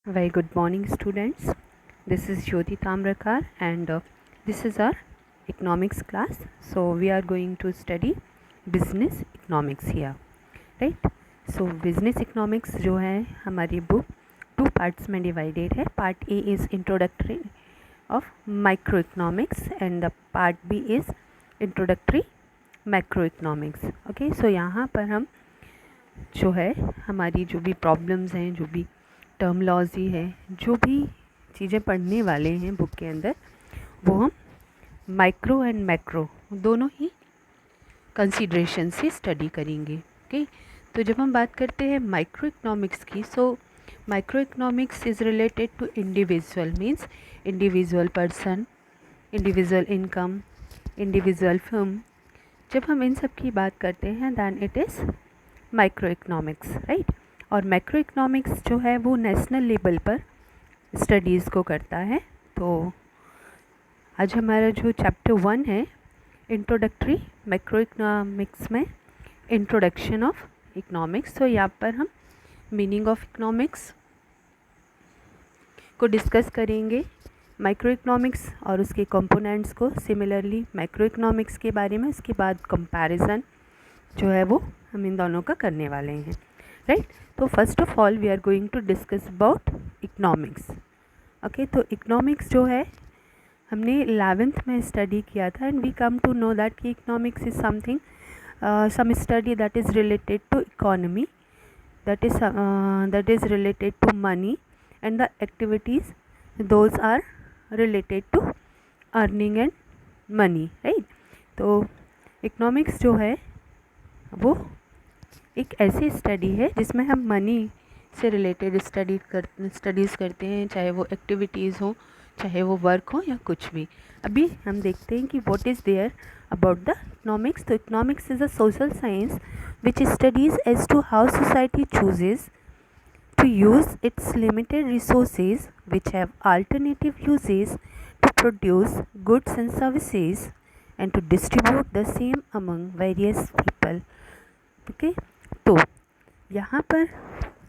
Very good morning, students. This is Jyoti Tamrakar, and this is our economics class. So, we are going to study business economics here, right? So, business economics जो है हमारी book two parts में divided है. Part A is introductory of microeconomics, and the part B is introductory macroeconomics. Okay, so यहाँ पर हम जो है हमारी जो भी प्रॉब्लम्स हैं, जो भी टर्मलॉजी है, जो भी चीज़ें पढ़ने वाले हैं बुक के अंदर, वो हम माइक्रो एंड मैक्रो दोनों ही कंसीडरेशन से स्टडी करेंगे. ओके, तो जब हम बात करते हैं माइक्रो इकोनॉमिक्स की, so micro economics is related to individual, means individual person, individual income, individual firm. जब हम इन सब की बात करते हैं then it is micro economics, right. और मैक्रो इकोनॉमिक्स जो है वो नेशनल लेवल पर स्टडीज़ को करता है. तो आज हमारा जो चैप्टर 1 है इंट्रोडक्टरी मैक्रो इकोनॉमिक्स में इंट्रोडक्शन ऑफ इकोनॉमिक्स. तो यहाँ पर हम मीनिंग ऑफ इकोनॉमिक्स को डिस्कस करेंगे, माइक्रो इकोनॉमिक्स और उसके कंपोनेंट्स को, सिमिलरली मैक्रो इकोनॉमिक्स के बारे में. उसके बाद कंपैरिजन जो है वो हम इन दोनों का करने वाले हैं, राइट. तो first of all we are going to discuss about economics. Okay, तो इकोनॉमिक्स जो है हमने 11th में स्टडी किया था, and we come to know that कि economics is something, some study that is related to economy, that is related to money, and the activities those are related to earning and money, right. तो economics जो है वो एक ऐसी study है जिसमें हम मनी से रिलेटेड स्टडीज़ करते हैं, चाहे वो एक्टिविटीज़ हो, चाहे वो वर्क हो या कुछ भी. अभी हम देखते हैं कि what is there about the economics. तो economics is a social science which studies as to how society chooses to use its limited resources, which have alternative uses, to produce goods and services and to distribute the same among various people. Okay, तो यहाँ पर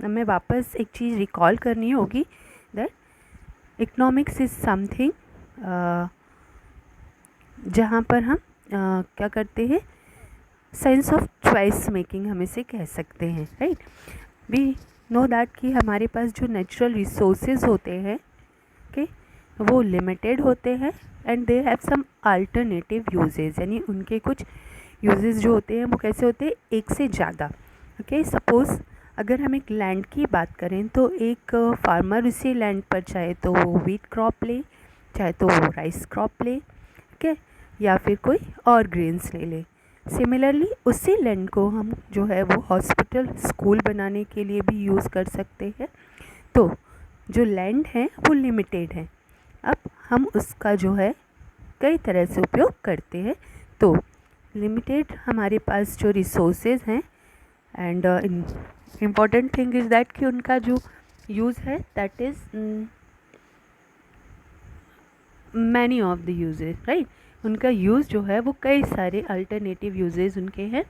हमें वापस एक चीज़ recall करनी होगी, that economics is something जहाँ पर हम क्या करते हैं, साइंस ऑफ चॉइस मेकिंग हम इसे कह सकते हैं, राइट. वी नो दैट कि हमारे पास जो नेचुरल रिसोर्सेज होते हैं, ओके, वो लिमिटेड होते हैं, and they have some alternative uses, यानी उनके कुछ यूजेस जो होते हैं वो कैसे होते हैं, एक से ज़्यादा. ओके, सपोज़ अगर हम एक लैंड की बात करें तो एक फार्मर उसी लैंड पर चाहे तो वो वीट क्रॉप ले, चाहे तो वो राइस क्रॉप ले, ओके, या फिर कोई और ग्रेन्स ले ले. सिमिलरली उसी लैंड को हम जो है वो हॉस्पिटल, स्कूल बनाने के लिए भी यूज़ कर सकते हैं. तो जो लैंड है वो लिमिटेड है, अब हम उसका जो है कई तरह से उपयोग करते हैं. तो लिमिटेड हमारे पास जो रिसोर्सेज हैं, and important thing is that कि उनका जो यूज़ है that is many of the uses, right. उनका यूज़ जो है वो कई सारे अल्टरनेटिव यूजेस उनके हैं,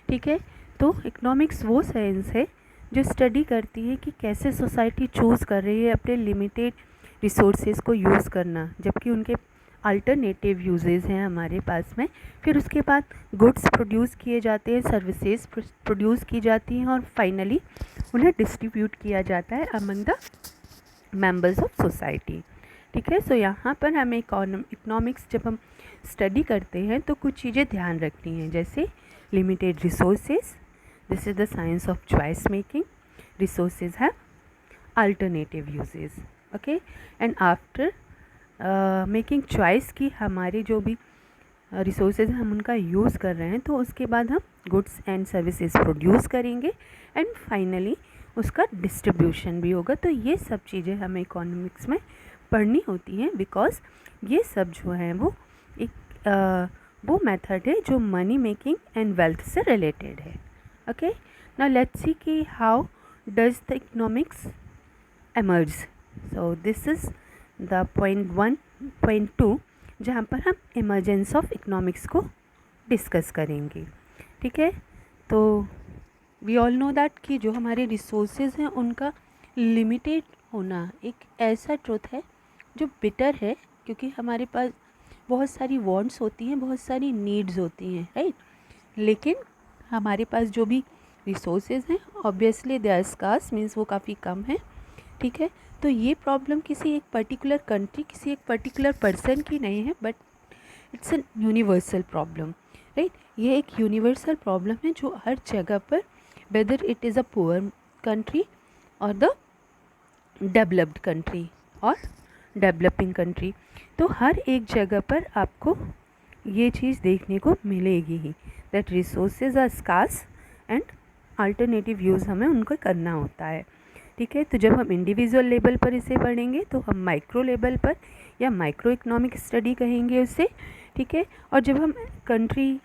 ठीक है. तो इकोनॉमिक्स वो साइंस है जो स्टडी करती है कि कैसे सोसाइटी चूज़ कर रही है अपने लिमिटेड रिसोर्सेज को यूज़ करना, जबकि उनके अल्टरनेटिव यूजेस हैं हमारे पास में. फिर उसके बाद गुड्स प्रोड्यूस किए जाते हैं, सर्विसेज प्रोड्यूस की जाती हैं, और फाइनली उन्हें डिस्ट्रीब्यूट किया जाता है among the members of society, ठीक है. सो यहाँ पर हमें इकोनॉमिक्स जब हम स्टडी करते हैं तो कुछ चीज़ें ध्यान रखनी हैं, जैसे limited resources, this is the science of choice making, resources have alternative uses, okay. And after making choice की हमारे जो भी रिसोर्सेज हम उनका यूज़ कर रहे हैं, तो उसके बाद हम गुड्स एंड सर्विसेज प्रोड्यूस करेंगे, एंड फाइनली उसका डिस्ट्रीब्यूशन भी होगा. तो ये सब चीज़ें हमें इकोनॉमिक्स में पढ़नी होती हैं, बिकॉज ये सब जो है वो एक वो मेथड है जो मनी मेकिंग एंड वेल्थ से रिलेटेड है. ओके, नाउ लेट्स सी कि how does the economics emerge. So this is the point 1. Point 2 जहाँ पर हम इमर्जेंस ऑफ इकोनॉमिक्स को डिस्कस करेंगे, ठीक है. तो वी ऑल नो दैट कि जो हमारे रिसोर्सेज हैं उनका लिमिटेड होना एक ऐसा ट्रुथ है जो बिटर है, क्योंकि हमारे पास बहुत सारी वांट्स होती हैं, बहुत सारी नीड्स होती हैं, राइट। लेकिन हमारे पास जो भी रिसोर्सेज हैं obviously they are scarce, means वो काफ़ी कम है, ठीक है। तो ये प्रॉब्लम किसी एक पर्टिकुलर कंट्री, किसी एक पर्टिकुलर पर्सन की नहीं है, but it's an universal problem, right. ये एक यूनिवर्सल प्रॉब्लम है जो हर जगह पर, whether it is a poor country और द डेवलप्ड कंट्री और डेवलपिंग कंट्री, तो हर एक जगह पर आपको ये चीज़ देखने को मिलेगी ही, that resources are scarce and alternative use हमें उनको करना होता है, ठीक है। तो जब हम इंडिविजुअल लेवल पर इसे पढ़ेंगे तो हम माइक्रो लेवल पर या माइक्रो इकोनॉमिक स्टडी कहेंगे उसे, ठीक है। और जब हम कंट्री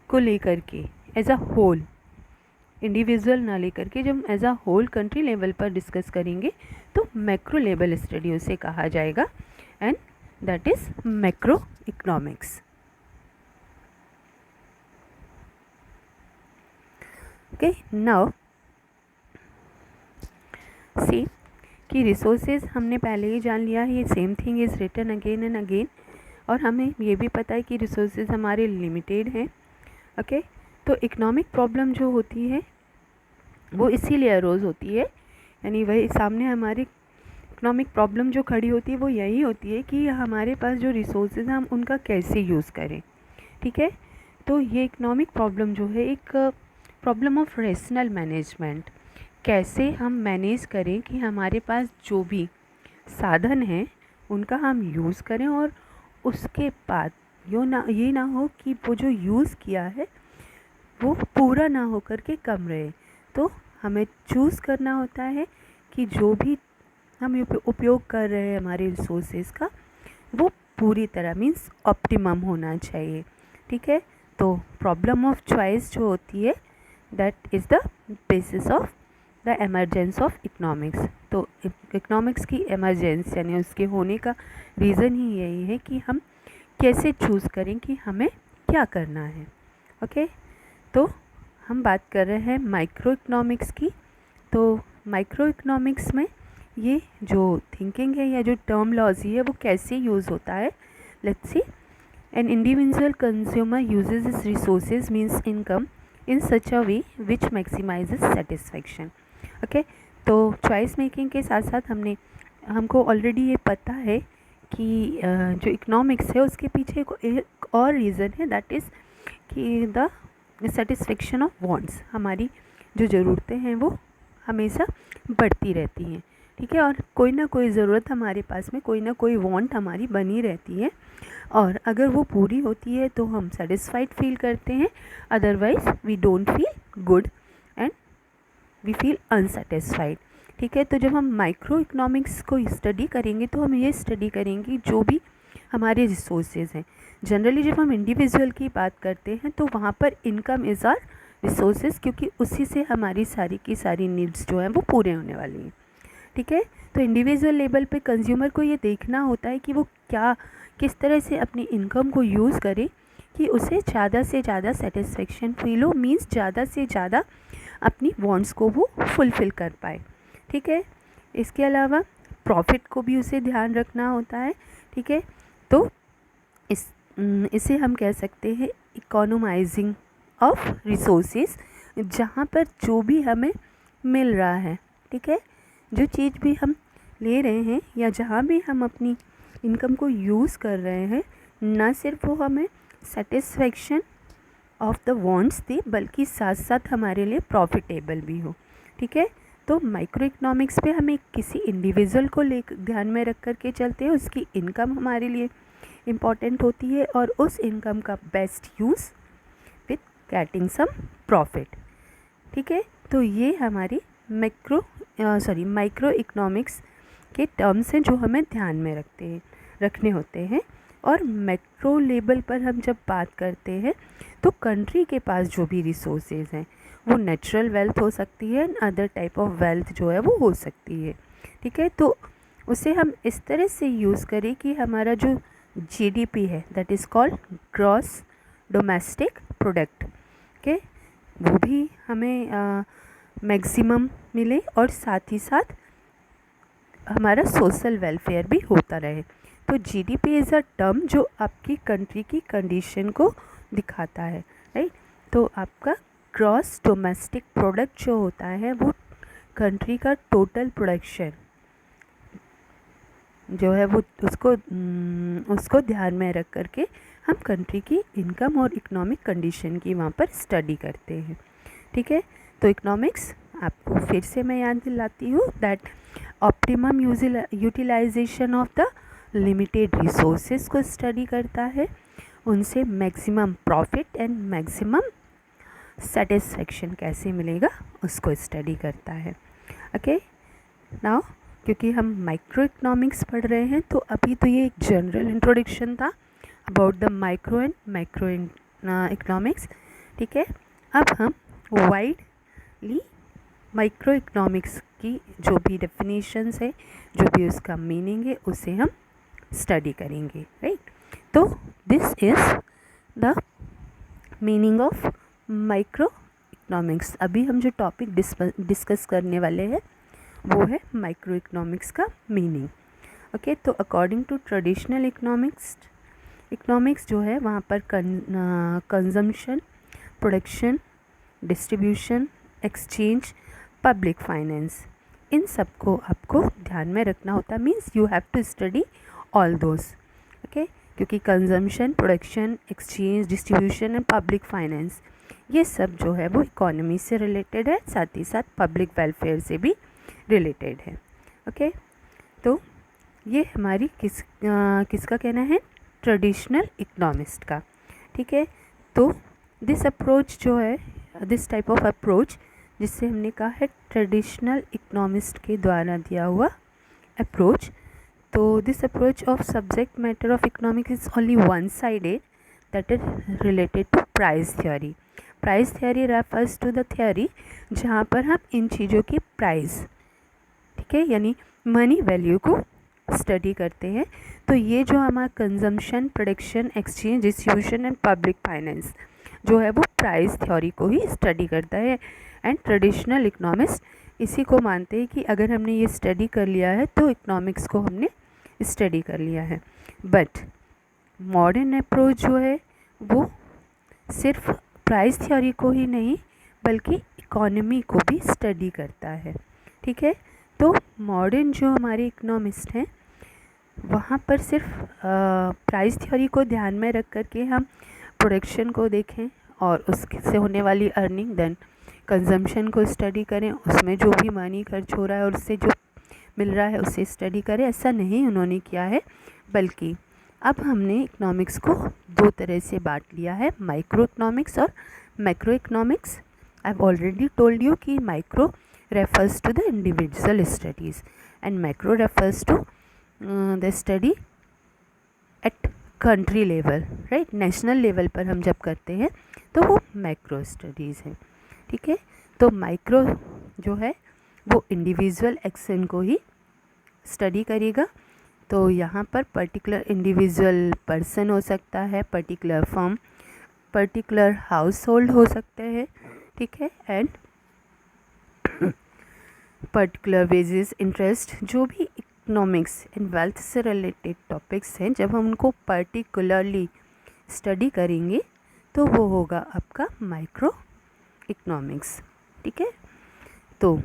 को लेकर के एज अ होल, इंडिविजुअल ना लेकर के जब as a whole country level पर डिस्कस करेंगे तो मैक्रो लेवल स्टडी उसे कहा जाएगा, and that is macro economics. Okay, now see कि रिसोर्सेज हमने पहले ही जान लिया है, ये same thing is written again and again, और हमें ये भी पता है कि रिसोर्सेज हमारे लिमिटेड हैं, ओके। तो इकोनॉमिक प्रॉब्लम जो होती है वो इसीलिए अरोज़ होती है, यानी वही सामने हमारी इकोनॉमिक प्रॉब्लम जो खड़ी होती है वो यही होती है कि हमारे पास जो रिसोर्सेज हैं हम उनका कैसे यूज़ करें, ठीक है। तो ये इकोनॉमिक प्रॉब्लम जो है एक प्रॉब्लम ऑफ रेशनल मैनेजमेंट, कैसे हम मैनेज करें कि हमारे पास जो भी साधन हैं उनका हम यूज़ करें, और उसके बाद ये ना हो कि वो जो यूज़ किया है वो पूरा ना हो कर के कम रहे। तो हमें चूज़ करना होता है कि जो भी हम उपयोग कर रहे हैं हमारे रिसोर्सेज का वो पूरी तरह मीन्स ऑप्टिमम होना चाहिए, ठीक है। तो प्रॉब्लम ऑफ चॉइस जो होती है that is the basis of the emergence of economics. तो इकोनॉमिक्स की एमरजेंस यानी उसके होने का रीज़न ही यही है कि हम कैसे चूज़ करें कि हमें क्या करना है, ओके। तो हम बात कर रहे हैं माइक्रो इकोनॉमिक्स की। तो माइक्रो इकोनॉमिक्स में ये जो थिंकिंग है या जो टर्मोलॉजी है वो कैसे यूज़ होता है, let's see. An individual consumer uses his resources means income in such a way which maximises satisfaction, okay. तो चॉइस मेकिंग के साथ साथ हमको ऑलरेडी ये पता है कि जो इकोनॉमिक्स है उसके पीछे एक और रीज़न है, दैट इज़ कि द सेटिस्फेक्शन ऑफ वांट्स, हमारी जो ज़रूरतें हैं वो हमेशा बढ़ती रहती हैं, ठीक है। और कोई ना कोई ज़रूरत हमारे पास में, कोई ना कोई वांट हमारी बनी रहती है, और अगर वो पूरी होती है तो हम सेटिस्फाइड फील करते हैं, otherwise we don't feel good and we feel unsatisfied, ठीक है। तो जब हम माइक्रो इकोनॉमिक्स को स्टडी करेंगे तो हम ये स्टडी करेंगे जो भी हमारे रिसोर्सेज हैं। जनरली जब हम इंडिविजुअल की बात करते हैं तो वहाँ पर इनकम इज़ आर रिसोर्सेज, क्योंकि उसी से हमारी सारी की सारी नीड्स जो हैं वो पूरे होने वाली हैं, ठीक है। तो इंडिविजुअल लेवल पे कंज्यूमर को ये देखना होता है कि वो किस तरह से अपनी इनकम को यूज़ करे कि उसे ज़्यादा से ज़्यादा सेटिस्फेक्शन फील हो, मीन्स ज़्यादा से ज़्यादा अपनी वांट्स को वो फुलफ़िल कर पाए, ठीक है। इसके अलावा प्रॉफिट को भी उसे ध्यान रखना होता है, ठीक है। तो इसे हम कह सकते हैं इकोनोमाइजिंग ऑफ रिसोर्सेज, जहाँ पर जो भी हमें मिल रहा है, ठीक है, जो चीज़ भी हम ले रहे हैं या जहाँ भी हम अपनी इनकम को यूज़ कर रहे हैं, ना सिर्फ वो हमें सेटिस्फेक्शन ऑफ द वांट्स दे बल्कि साथ साथ हमारे लिए प्रॉफिटेबल भी हो, ठीक है। तो माइक्रो इकोनॉमिक्स पे हमें किसी इंडिविजुअल को ले ध्यान में रख कर के चलते हैं, उसकी इनकम हमारे लिए इम्पॉर्टेंट होती है और उस इनकम का best use with getting some profit, ठीक है। तो ये हमारी माइक्रो इकोनॉमिक्स के टर्म्स हैं जो हमें ध्यान में रखने होते हैं। और मैक्रो लेवल पर हम जब बात करते हैं तो कंट्री के पास जो भी रिसोर्सेज हैं वो नेचुरल वेल्थ हो सकती है, अदर टाइप ऑफ वेल्थ जो है वो हो सकती है, ठीक है। तो उसे हम इस तरह से यूज़ करें कि हमारा जो जीडीपी है that is called gross domestic product, okay, वो भी हमें मैक्सिमम मिले और साथ ही साथ हमारा सोशल वेलफेयर भी होता रहे। तो जीडीपी इज़ अ टर्म जो आपकी कंट्री की कंडीशन को दिखाता है, राइट। तो आपका ग्रॉस डोमेस्टिक प्रोडक्ट जो होता है वो कंट्री का टोटल प्रोडक्शन जो है वो उसको ध्यान में रख करके हम कंट्री की इनकम और इकोनॉमिक कंडीशन की वहाँ पर स्टडी करते हैं, ठीक है। तो इकोनॉमिक्स आपको फिर से मैं याद दिलाती हूँ that optimum utilisation of the limited resources को स्टडी करता है, उनसे maximum profit and maximum satisfaction कैसे मिलेगा उसको स्टडी करता है। ओके, नाउ क्योंकि हम माइक्रो इकोनॉमिक्स पढ़ रहे हैं तो अभी तो ये एक जनरल इंट्रोडक्शन था about the micro and macro economics, ठीक है। अब हम वाइडली माइक्रो इकोनॉमिक्स की जो भी डेफिनेशंस है, जो भी उसका मीनिंग है, उसे हम स्टडी करेंगे, राइट। तो this is the meaning of micro economics. अभी हम जो टॉपिक डिस्कस करने वाले हैं वो है माइक्रो इकोनॉमिक्स का मीनिंग। ओके, तो अकॉर्डिंग टू ट्रेडिशनल इकोनॉमिक्स जो है वहाँ पर consumption, production, distribution, exchange, public finance, इन सब को आपको ध्यान में रखना होता है। Means you have to study all those, okay. क्योंकि consumption, production, exchange, distribution and public finance ये सब जो है वो इकोनॉमी से रिलेटेड है, साथ ही साथ पब्लिक वेलफेयर से भी रिलेटेड है, ओके। तो ये हमारी किसका कहना है, ट्रेडिशनल इकोनॉमिस्ट का, ठीक है। तो दिस अप्रोच जो है, दिस टाइप ऑफ अप्रोच जिससे हमने कहा है ट्रेडिशनल इकोनॉमिस्ट के द्वारा दिया हुआ अप्रोच, तो this approach of subject matter of economics is only one sided, that is related to price theory. Price theory refers to the theory जहाँ पर हम इन चीज़ों की प्राइस, ठीक है, यानी मनी वैल्यू को स्टडी करते हैं। तो ये जो हमारा consumption, production, exchange, distribution and public finance जो है वो प्राइस थ्योरी को ही स्टडी करता है। एंड ट्रेडिशनल इकोनॉमिस्ट इसी को मानते हैं कि अगर हमने ये स्टडी कर लिया है तो इकोनॉमिक्स को हमने स्टडी कर लिया है। बट मॉडर्न अप्रोच जो है वो सिर्फ प्राइस थ्योरी को ही नहीं बल्कि इकोनॉमी को भी स्टडी करता है, ठीक है। तो मॉडर्न जो हमारे इकोनॉमिस्ट हैं वहाँ पर सिर्फ प्राइस थ्योरी को ध्यान में रख कर के हम प्रोडक्शन को देखें और उससे होने वाली अर्निंग, देन कंजम्पशन को स्टडी करें, उसमें जो भी मनी खर्च हो रहा है और उससे जो मिल रहा है उसे स्टडी करें, ऐसा नहीं उन्होंने किया है। बल्कि अब हमने इकोनॉमिक्स को दो तरह से बांट लिया है, माइक्रो इकोनॉमिक्स और macro economics. I have already told you कि micro refers to the individual studies and macro refers to the study at country level, right। National level पर हम जब करते हैं तो वो मैक्रो स्टडीज़ हैं, ठीक है। तो माइक्रो जो है वो इंडिविजुअल एक्शन को ही स्टडी करेगा। तो यहाँ पर पर्टिकुलर इंडिविजुअल पर्सन हो सकता है, particular firm, particular house hold हो सकते हैं, ठीक है। एंड पर्टिकुलर वेजेस, इंटरेस्ट, जो भी इकोनॉमिक्स एंड वेल्थ से रिलेटेड टॉपिक्स हैं, जब हम उनको पर्टिकुलरली स्टडी करेंगे तो वो होगा आपका माइक्रो इकोनॉमिक्स, ठीक है। तो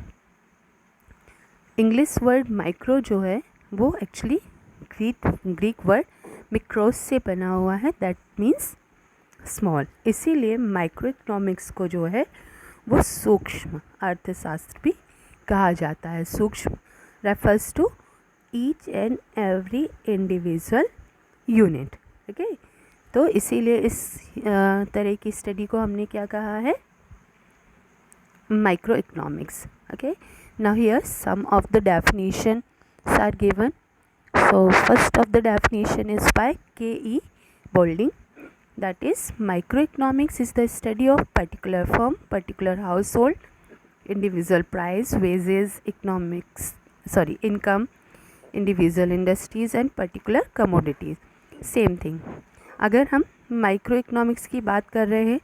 इंग्लिश वर्ड माइक्रो जो है वो एक्चुअली ग्रीक वर्ड मिक्रोस से बना हुआ है, दैट मीन्स स्मॉल। इसीलिए माइक्रो इकोनॉमिक्स को जो है वो सूक्ष्म अर्थशास्त्र भी कहा जाता है। सूक्ष्म refers to each and every individual unit, okay. तो इसीलिए इस तरह की स्टडी को हमने क्या कहा है, micro economics, okay. Now here some of the definitions are given. So first of the definition is by K.E. Boulding, that is microeconomics is the study of particular firm, particular household, individual price, wages, income, individual industries and particular commodities, same thing। अगर हम micro economics की बात कर रहे हैं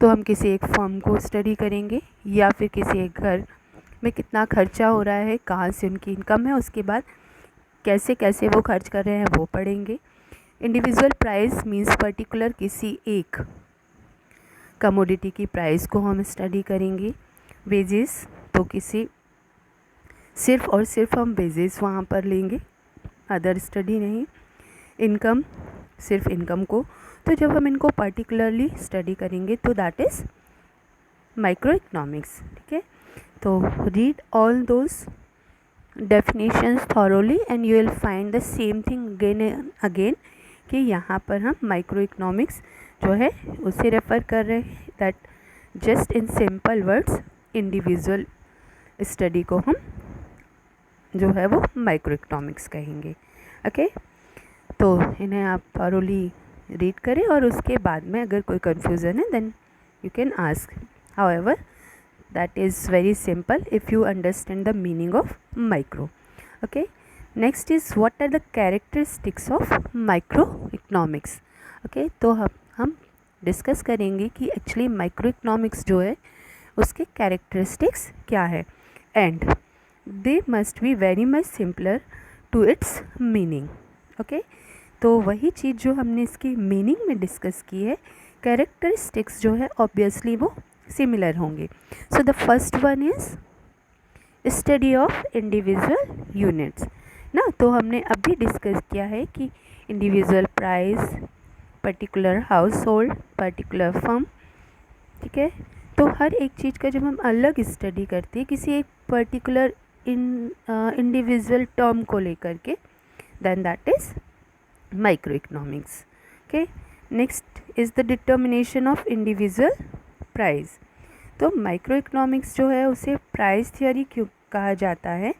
तो हम किसी एक फर्म को स्टडी करेंगे या फिर किसी एक घर में कितना खर्चा हो रहा है, कहाँ से उनकी इनकम है, उसके बाद कैसे कैसे वो खर्च कर रहे हैं वो पढ़ेंगे। इंडिविजुअल प्राइस मीन्स पर्टिकुलर किसी एक कमोडिटी की प्राइस को हम स्टडी करेंगे। वेजेस तो किसी सिर्फ और सिर्फ हम वेजेस वहाँ पर लेंगे, अदर स्टडी नहीं। इनकम सिर्फ इनकम को, तो जब हम इनको पर्टिकुलरली स्टडी करेंगे तो दैट इज़ माइक्रो इकोनॉमिक्स। ठीक है, तो read all those definitions thoroughly and you will find the same thing again and again कि यहाँ पर हम माइक्रो इकोनॉमिक्स जो है उसे रेफ़र कर रहे हैं, that just in simple words individual study को हम जो है वो माइक्रो इकोनॉमिक्स कहेंगे। ओके, तो इन्हें आप thoroughly रीड करें और उसके बाद में अगर कोई कन्फ्यूज़न है then you can ask. However that is very simple if you understand the meaning of micro. Okay, next is what are the characteristics of microeconomics. Okay, तो हम डिस्कस करेंगे कि एक्चुअली माइक्रो इकोनॉमिक्स जो है उसके characteristics क्या है, and they must be very much simpler to its meaning. Okay, तो वही चीज़ जो हमने इसकी मीनिंग में डिस्कस की है, कैरेक्टरिस्टिक्स जो है ऑब्वियसली वो सिमिलर होंगे। So the first one is study of individual units ना, तो हमने अभी डिस्कस किया है कि individual price, particular house hold, particular firm. ठीक है, तो हर एक चीज़ का जब हम अलग स्टडी करते हैं किसी एक पर्टिकुलर इंडिविजुअल टर्म को लेकर के, then that is micro economics. Okay, next is the determination of individual price. तो माइक्रो इकोनॉमिक्स जो है उसे प्राइस थियोरी क्यों कहा जाता है,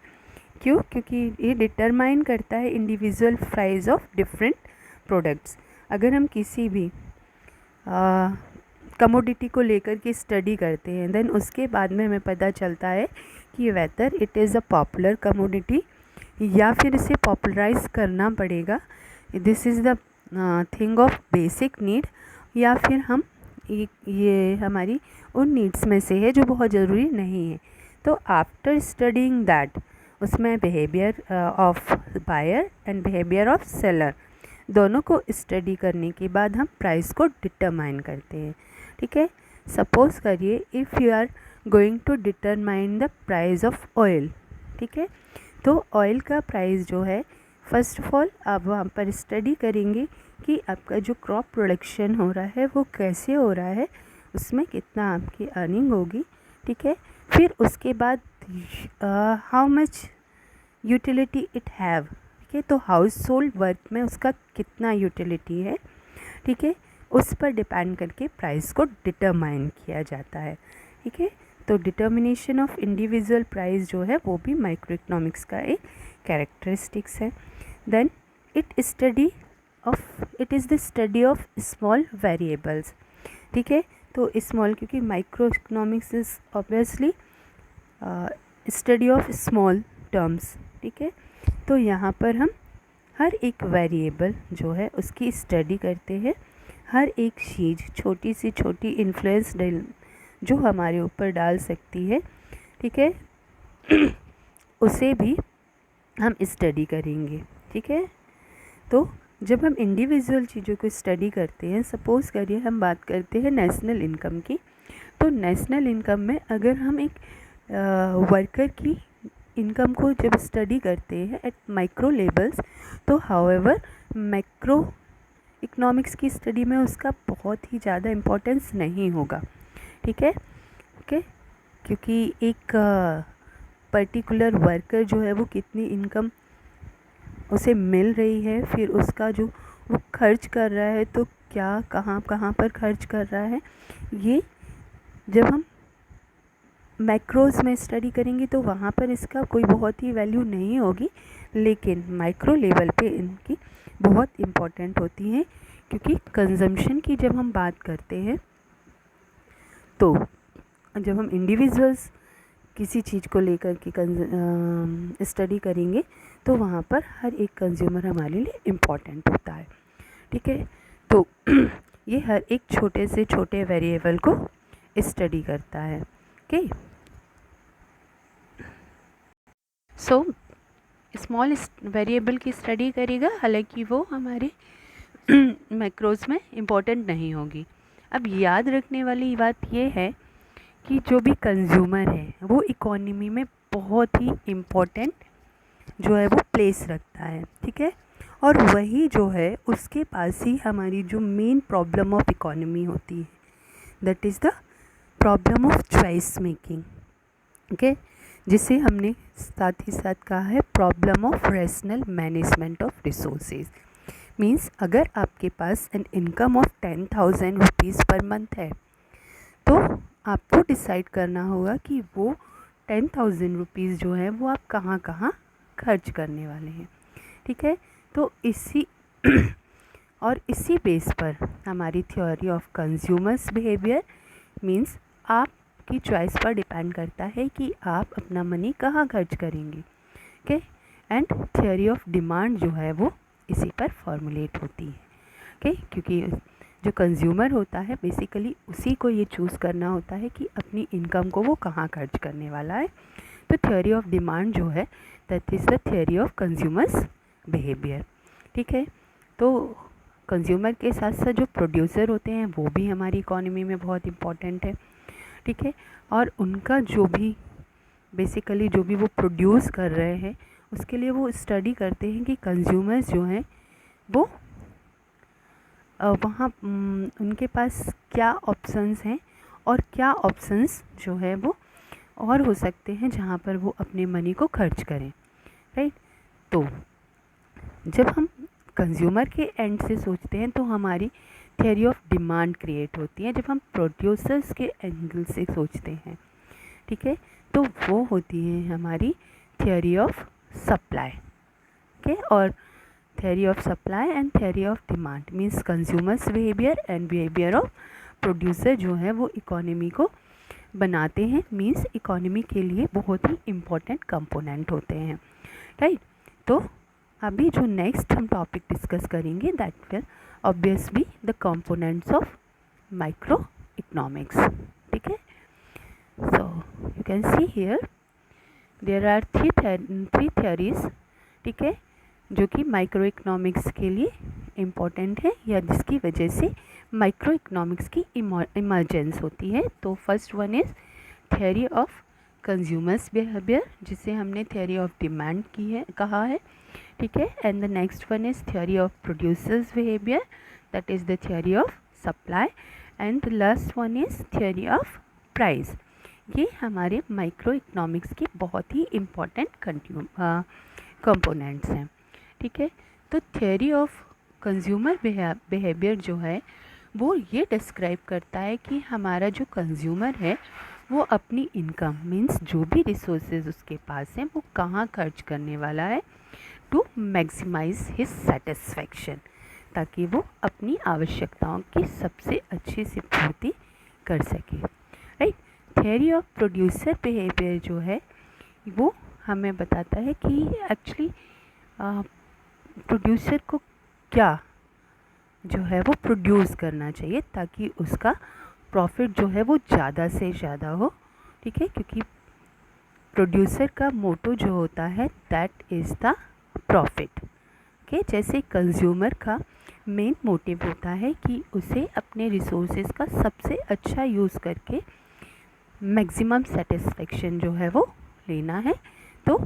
क्यों? क्योंकि ये डिटरमाइन करता है individual price of different products. अगर हम किसी भी कमोडिटी को लेकर के स्टडी करते हैं देन उसके बाद में हमें पता चलता है कि whether it is a popular commodity या फिर इसे पॉपुलराइज करना पड़ेगा, this is the thing of basic need, या फिर हम ये हमारी उन नीड्स में से है जो बहुत ज़रूरी नहीं है। तो आफ्टर स्टडिंग दैट उसमें behaviour of buyer and behaviour of seller दोनों को स्टडी करने के बाद हम प्राइस को डिटरमाइन करते हैं। ठीक है, सपोज़ करिए if you are going to determine the price of oil. ठीक है, तो ऑयल का प्राइस जो है फर्स्ट ऑफ ऑल आप वहाँ पर स्टडी करेंगे कि आपका जो क्रॉप प्रोडक्शन हो रहा है वो कैसे हो रहा है, उसमें कितना आपकी अर्निंग होगी। ठीक है, फिर उसके बाद how much utility it have. ठीक है, तो हाउस होल्ड वर्क में उसका कितना यूटिलिटी है, ठीक है, उस पर डिपेंड करके प्राइस को डिटरमाइन किया जाता है। ठीक है, तो डिटर्मिनेशन ऑफ इंडिविजुअल प्राइस जो है वो भी माइक्रो इकोनॉमिक्स का एक कैरेक्टरिस्टिक्स है। Then it is the study of small variables. ठीक है, तो स्मॉल क्योंकि micro economics is obviously study of small terms. ठीक है, तो यहाँ पर हम हर एक वेरिएबल जो है उसकी स्टडी करते हैं, हर एक चीज़ छोटी से छोटी इन्फ्लुएंस जो हमारे ऊपर डाल सकती है, ठीक है, उसे भी हम स्टडी करेंगे। ठीक है, तो जब हम इंडिविजुअल चीज़ों को स्टडी करते हैं, सपोज़ करिए हम बात करते हैं नेशनल इनकम की, तो नेशनल इनकम में अगर हम एक वर्कर की इनकम को जब स्टडी करते हैं एट माइक्रो लेवल्स, तो हाउएवर मैक्रो इकोनॉमिक्स की स्टडी में उसका बहुत ही ज़्यादा इम्पोर्टेंस नहीं होगा। ठीक है, ओके, क्योंकि एक पर्टिकुलर वर्कर जो है वो कितनी इनकम उसे मिल रही है, फिर उसका जो वो खर्च कर रहा है तो क्या कहाँ कहाँ पर खर्च कर रहा है, ये जब हम मैक्रोज़ में स्टडी करेंगे तो वहाँ पर इसका कोई बहुत ही वैल्यू नहीं होगी, लेकिन माइक्रो लेवल पे इनकी बहुत इम्पोर्टेंट होती हैं, क्योंकि कंजम्पशन की जब हम बात करते हैं तो जब हम इंडिविजुअल्स किसी चीज़ को लेकर के स्टडी करेंगे तो वहाँ पर हर एक कंज्यूमर हमारे लिए इम्पॉर्टेंट होता है। ठीक है, तो ये हर एक छोटे से छोटे वेरिएबल को स्टडी करता है। ओके, सो स्मॉल वेरिएबल की स्टडी करेगा, हालांकि वो हमारे मैक्रोज में इम्पोर्टेंट नहीं होगी। अब याद रखने वाली बात ये है कि जो भी कंज्यूमर है वो इकोनॉमी में बहुत ही इम्पोर्टेंट जो है वो प्लेस रखता है, ठीक है। और वही जो है उसके पास ही हमारी जो मेन प्रॉब्लम ऑफ इकोनॉमी होती है, that is the problem of choice making, okay, जिसे हमने साथ ही साथ कहा है problem of rational management of resources. Means अगर आपके पास an income of 10,000 rupees per month है तो आपको डिसाइड करना होगा कि वो 10,000 रुपीज़ जो है वो आप कहाँ कहाँ खर्च करने वाले हैं, ठीक है। तो इसी और इसी बेस पर हमारी theory of consumers behaviour means आपकी चॉइस पर डिपेंड करता है कि आप अपना मनी कहाँ खर्च करेंगे, okay. And theory of demand जो है वो इसी पर फॉर्मुलेट होती है, ओके, क्योंकि जो कंज्यूमर होता है बेसिकली उसी को ये चूज़ करना होता है कि अपनी इनकम को वो कहाँ खर्च करने वाला है। तो थ्योरी ऑफ डिमांड जो है that is the theory of consumers behaviour, ठीक है। तो कंज्यूमर के साथ साथ जो प्रोड्यूसर होते हैं वो भी हमारी इकोनॉमी में बहुत इम्पॉर्टेंट है, ठीक है। और उनका जो भी बेसिकली जो भी वो प्रोड्यूस कर रहे हैं उसके लिए वो स्टडी करते हैं कि कंज्यूमर्स जो हैं वो वहाँ उनके पास क्या ऑप्शंस हैं और क्या ऑप्शंस जो है वो और हो सकते हैं जहाँ पर वो अपने मनी को खर्च करें, राइट। तो जब हम कंज्यूमर के एंड से सोचते हैं तो हमारी थ्योरी ऑफ डिमांड क्रिएट होती है। जब हम प्रोड्यूसर्स के एंगल से सोचते हैं, ठीक है, तो वो होती है हमारी थ्योरी ऑफ सप्लाई, ओके। और theory of supply and theory of demand means consumers behavior and behavior of producer जो है वो इकोनॉमी को बनाते हैं, मीन्स इकोनॉमी के लिए बहुत ही इम्पोर्टेंट कंपोनेंट होते हैं, राइट। तो अभी जो नेक्स्ट हम टॉपिक डिस्कस करेंगे that will obviously the components of micro economics, ठीक है। So you can see here there are three theories, ठीक है, जो कि माइक्रो इकोनॉमिक्स के लिए इम्पॉर्टेंट है या जिसकी वजह से माइक्रो इकोनॉमिक्स की इमर्जेंस होती है। तो first one is theory of consumers behaviour, जिसे हमने थ्योरी ऑफ डिमांड की है कहा है, ठीक है। And the next one is theory of producers behaviour, that is the theory of supply. And the last one is theory of price. ये हमारे माइक्रो इकोनॉमिक्स के बहुत ही इम्पॉर्टेंट कंपोनेंट्स हैं, ठीक है। तो थ्योरी ऑफ कंज्यूमर बिहेवियर जो है वो ये डिस्क्राइब करता है कि हमारा जो कंज्यूमर है वो अपनी इनकम मीन्स जो भी रिसोर्सेज उसके पास हैं वो कहाँ खर्च करने वाला है टू मैक्सिमाइज हिज सेटिस्फैक्शन, ताकि वो अपनी आवश्यकताओं की सबसे अच्छी से पूर्ति कर सके, right. Theory of producer behaviour जो है वो हमें बताता है कि एक्चुअली प्रोड्यूसर को क्या जो है वो प्रोड्यूस करना चाहिए ताकि उसका प्रॉफिट जो है वो ज़्यादा से ज़्यादा हो, ठीक है, क्योंकि प्रोड्यूसर का मोटो जो होता है that is the profit, okay. जैसे कंज्यूमर का मेन मोटिव होता है कि उसे अपने रिसोर्सेज का सबसे अच्छा यूज़ करके मैक्सिमम सेटिस्फेक्शन जो है वो लेना है। तो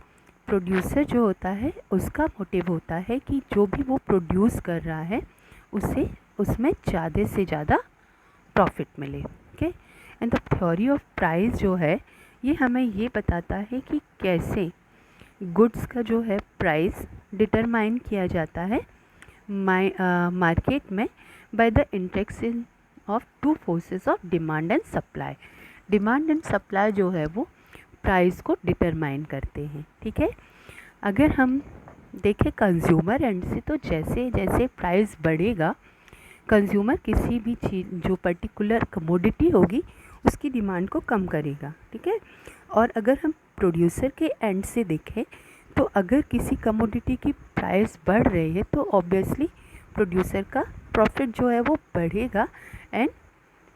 प्रोड्यूसर जो होता है उसका मोटिव होता है कि जो भी वो प्रोड्यूस कर रहा है उसे उसमें ज़्यादा से ज़्यादा प्रॉफिट मिले, okay. And the theory of price जो है ये हमें ये बताता है कि कैसे गुड्स का जो है प्राइस डिटरमाइन किया जाता है मार्केट में by the interaction of two forces of demand and supply. Demand and supply जो है वो प्राइस को डिटरमाइन करते हैं, ठीक है। अगर हम देखें कंज्यूमर एंड से तो जैसे जैसे प्राइस बढ़ेगा कंज्यूमर किसी भी चीज़ जो पर्टिकुलर कमोडिटी होगी उसकी डिमांड को कम करेगा, ठीक है। और अगर हम प्रोड्यूसर के एंड से देखें तो अगर किसी कमोडिटी की प्राइस बढ़ रही है तो ऑब्वियसली प्रोड्यूसर का प्रॉफिट जो है वो बढ़ेगा and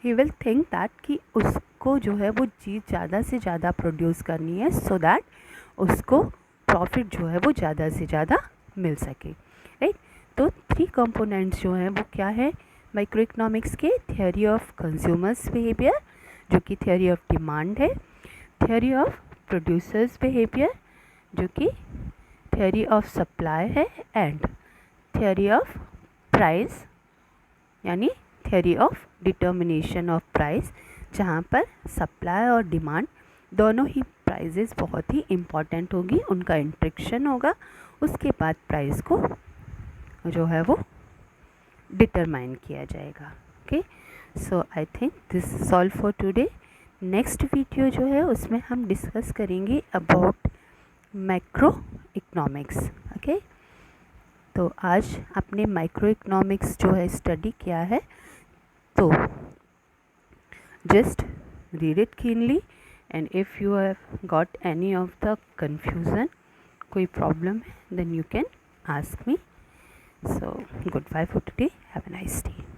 he will think that कि उसको जो है वो चीज़ ज़्यादा से ज़्यादा प्रोड्यूस करनी है सो दैट उसको प्रॉफिट जो है वो ज़्यादा से ज़्यादा मिल सके, राइट। तो 3 कंपोनेंट्स जो हैं वो क्या है माइक्रो इकोनॉमिक्स के, थ्योरी ऑफ कंज्यूमर्स बिहेवियर जो कि थ्योरी ऑफ डिमांड है, थ्योरी ऑफ प्रोड्यूसर्स बिहेवियर जो कि थ्योरी ऑफ सप्लाई है, एंड थ्योरी ऑफ प्राइस यानी theory of determination of price, जहाँ पर सप्लाई और डिमांड दोनों ही प्राइजेस बहुत ही इम्पॉर्टेंट होगी, उनका इंट्रैक्शन होगा, उसके बाद प्राइस को जो है वो डिटरमाइन किया जाएगा। Okay, so I think this is all for today. Next video जो है उसमें हम डिस्कस करेंगे अबाउट मैक्रो इकोनॉमिक्स। ओके, तो आज आपने माइक्रो इकोनॉमिक्स जो है स्टडी किया है, तो just read it keenly, and if you have got any of the confusion, कोई प्रॉब्लम है, then you can ask me. So goodbye for today. Have a nice day.